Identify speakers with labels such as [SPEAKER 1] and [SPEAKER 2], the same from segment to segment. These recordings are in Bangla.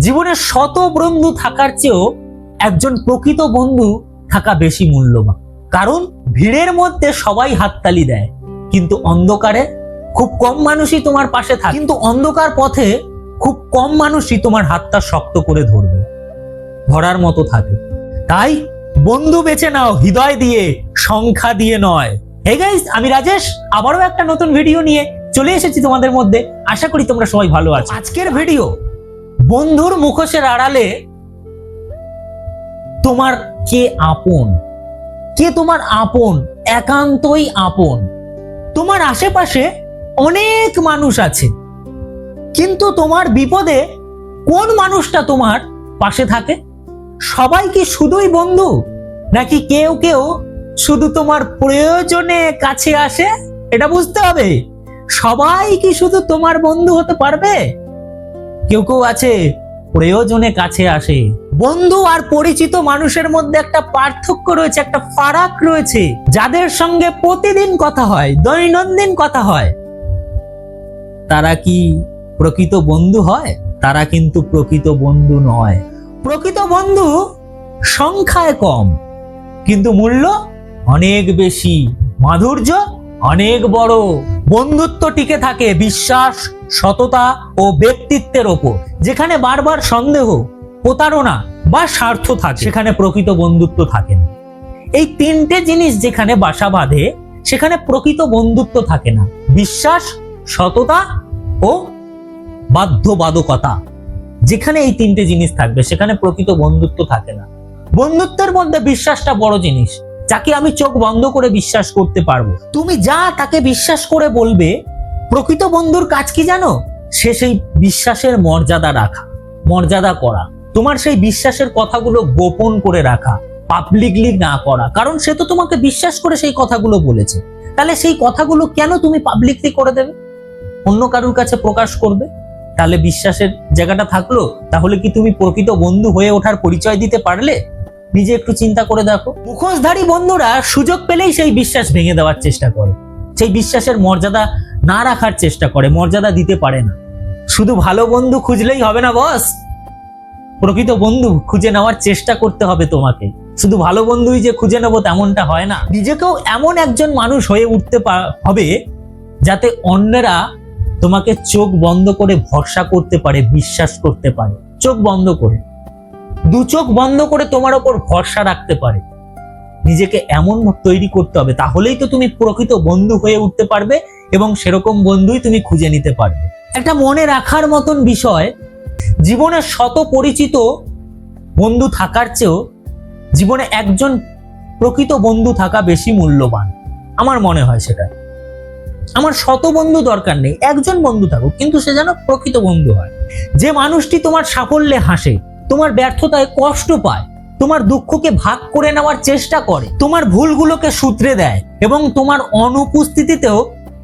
[SPEAKER 1] জীবনে শত বন্ধু থাকার চেয়েও একজন প্রকৃত বন্ধু থাকা বেশি মূল্যবান। কারণ ভিড়ের মধ্যে সবাই হাততালি দেয়, কিন্তু অন্ধকারে খুব কম মানুষই তোমার পাশে থাকে। কিন্তু অন্ধকার পথে খুব কম মানুষই তোমার হাতটা শক্ত করে ধরবে, ধরার মতো থাকে। তাই বন্ধু বেছে নাও হৃদয় দিয়ে, সংখ্যা দিয়ে নয়। হে গাইস, আমি রাজেশ আবারও একটা নতুন ভিডিও নিয়ে চলে এসেছি তোমাদের মধ্যে। আশা করি তোমরা সবাই ভালো আছো। আজকের ভিডিও বন্ধুর মুখোশের আড়ালে তোমার কে আপন, কে তোমার আপন, একান্তই আপন। তোমার আশেপাশে অনেক মানুষ আছে, কিন্তু তোমার বিপদে কোন মানুষটা তোমার পাশে থাকে? সবাই কি শুধুই বন্ধু, নাকি কেউ কেউ শুধু তোমার প্রয়োজনে কাছে আসে? এটা বুঝতে হবে। সবাই কি শুধু তোমার বন্ধু হতে পারবে? কেউ কেউ আছে প্রয়োজনে কাছে আসে। বন্ধু আর পরিচিত মানুষের মধ্যে একটা পার্থক্য রয়েছে, একটা ফারাক রয়েছে। যাদের সঙ্গে প্রতিদিন কথা হয়, দৈনন্দিন কথা হয়, তারা কি প্রকৃত বন্ধু হয়? তারা কিন্তু প্রকৃত বন্ধু নয়। প্রকৃত বন্ধু সংখ্যায় কম, কিন্তু মূল্য অনেক বেশি, মাধুর্য অনেক বড়। বন্ধুত্ব টিকে থাকে বিশ্বাস, সততা ও ব্যক্তিত্বের ওপর। যেখানে বারবার সন্দেহ, প্রতারণা বা স্বার্থ থাকে, সেখানে প্রকৃত বন্ধুত্ব থাকে না। এই তিনটে জিনিস যেখানে বাসা বাঁধে, সেখানে প্রকৃত বন্ধুত্ব থাকে না। বিশ্বাস, সততা ও বাধ্যবাধকতা, যেখানে এই তিনটে জিনিস থাকবে, সেখানে প্রকৃত বন্ধুত্ব থাকে না। বন্ধুত্বের মধ্যে বিশ্বাসটা বড় জিনিস। যাকে আমি চোখ বন্ধ করে বিশ্বাস করতে পারবো, তুমি যা তাকে বিশ্বাস করে বলবে। প্রকৃত বন্ধুর কাজ কি জানো? সে সেই বিশ্বাসের মর্যাদা রাখা, মর্যাদা করা, তোমার সেই বিশ্বাসের কথাগুলো গোপন করে রাখা, পাবলিকলি না করা। কারণ সে তো তোমাকে বিশ্বাস করে সেই কথাগুলো বলেছে, তাহলে সেই কথাগুলো কেন তুমি পাবলিকলি করে দেবে, অন্য কারোর কাছে প্রকাশ করবে? তাহলে বিশ্বাসের জায়গাটা থাকলো, তাহলে কি তুমি প্রকৃত বন্ধু হয়ে ওঠার পরিচয় দিতে পারলে? নিজে একটু চিন্তা করে দেখো। মুখোশধারী বন্ধুরা সুযোগ পেলেই সেই বিশ্বাস ভেঙে দেওয়ার চেষ্টা করে, সেই বিশ্বাসের মর্যাদা না রাখার চেষ্টা করে, মর্যাদা দিতে পারে না। শুধু ভালো বন্ধু খুঁজলেই হবে না বস, প্রকৃত বন্ধু খুঁজে নেওয়ার চেষ্টা করতে হবে তোমাকে। শুধু ভালো বন্ধুই যে খুঁজে নেবো তেমনটা হয় না। নিজেকেও এমন একজন মানুষ হয়ে উঠতে হবে যাতে অন্যরা তোমাকে চোখ বন্ধ করে ভরসা করতে পারে, বিশ্বাস করতে পারে। চোখ বন্ধ করে, দু চোখ বন্ধ করে তোমার ওপর ভরসা রাখতে পারে। নিজেকে এমন তৈরি করতে হবে, তাহলেই তো তুমি প্রকৃত বন্ধু হয়ে উঠতে পারবে এবং সেরকম বন্ধুই তুমি খুঁজে নিতে পারবে। একটা মনে রাখার মতন বিষয়, জীবনে শত পরিচিত বন্ধু থাকার চেয়েও জীবনে একজন প্রকৃত বন্ধু থাকা বেশি মূল্যবান। আমার মনে হয় সেটা। আমার শত বন্ধু দরকার নেই, একজন বন্ধু থাকুক, কিন্তু সে যেন প্রকৃত বন্ধু হয়। যে মানুষটি তোমার সাফল্যে হাসে, তোমার ব্যর্থতায় কষ্ট পায়, তোমার দুঃখকে ভাগ করে নেওয়ার চেষ্টা করে, তোমার ভুলগুলোকে শুধরে দেয় এবং তোমার অনুপস্থিতিতেও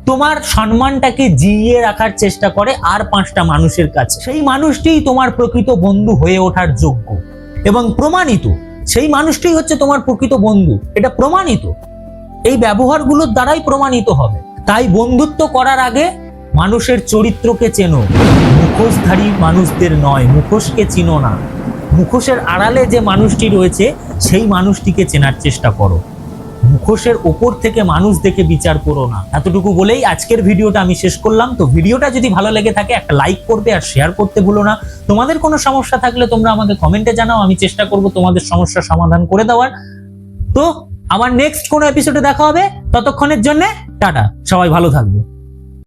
[SPEAKER 1] তোমার সম্মানটাকে জিইয়ে রাখার চেষ্টা করে আর পাঁচটা মানুষের কাছে, সেই মানুষটিই তোমার প্রকৃত বন্ধু হয়ে ওঠার যোগ্য এবং প্রমাণিত। সেই মানুষটিই হচ্ছে তোমার প্রকৃত বন্ধু, এটা প্রমাণিত। এই ব্যবহারগুলোর দ্বারাই প্রমাণিত হবে। তাই বন্ধুত্ব করার আগে মানুষের চরিত্রকে চেনো, মুখোশধারী মানুষদের নয়। মুখোশকে চিনো না, মুখোশের আড়ালে যে মানুষটি রয়েছে সেই মানুষটিকে চেনার চেষ্টা করো। মুখোশের ওপর থেকে মানুষ দেখে বিচার করো না। এতটুকু বলেই আজকের ভিডিওটা আমি শেষ করলাম। তো ভিডিওটা যদি ভালো লেগে থাকে একটা লাইক করবে আর শেয়ার করতে ভুলো না। তোমাদের কোনো সমস্যা থাকলে তোমরা আমাকে কমেন্টে জানাও, আমি চেষ্টা করব তোমাদের সমস্যার সমাধান করে দেওয়ার। তো আমার নেক্সট কোনো এপিসোডে দেখা হবে, ততক্ষণের জন্য টাটা, সবাই ভালো থাকবে।